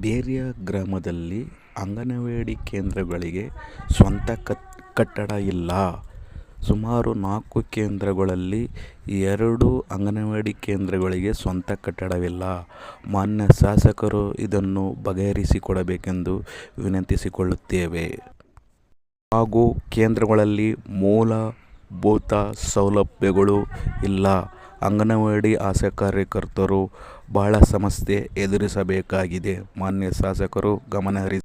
ಬೇರಿಯ ಗ್ರಾಮದಲ್ಲಿ ಅಂಗನವಾಡಿ ಕೇಂದ್ರಗಳಿಗೆ ಸ್ವಂತ ಕಟ್ಟಡ ಇಲ್ಲ. ಸುಮಾರು 4 ಕೇಂದ್ರಗಳಲ್ಲಿ 2 ಅಂಗನವಾಡಿ ಕೇಂದ್ರಗಳಿಗೆ ಸ್ವಂತ ಕಟ್ಟಡವಿಲ್ಲ. ಮಾನ್ಯ ಶಾಸಕರು ಇದನ್ನು ಬಗೆಹರಿಸಿಕೊಡಬೇಕೆಂದು ವಿನಂತಿಸಿಕೊಳ್ಳುತ್ತೇವೆ. ಹಾಗೂ ಕೇಂದ್ರಗಳಲ್ಲಿ ಮೂಲಭೂತ ಸೌಲಭ್ಯಗಳು ಇಲ್ಲ. ಅಂಗನವಾಡಿ ಆಶಾ ಕಾರ್ಯಕರ್ತರು ಬಹಳ ಸಮಸ್ಯೆ ಎದುರಿಸಬೇಕಾಗಿದೆ. ಮಾನ್ಯ ಶಾಸಕರು ಗಮನ ಹರಿಸಿ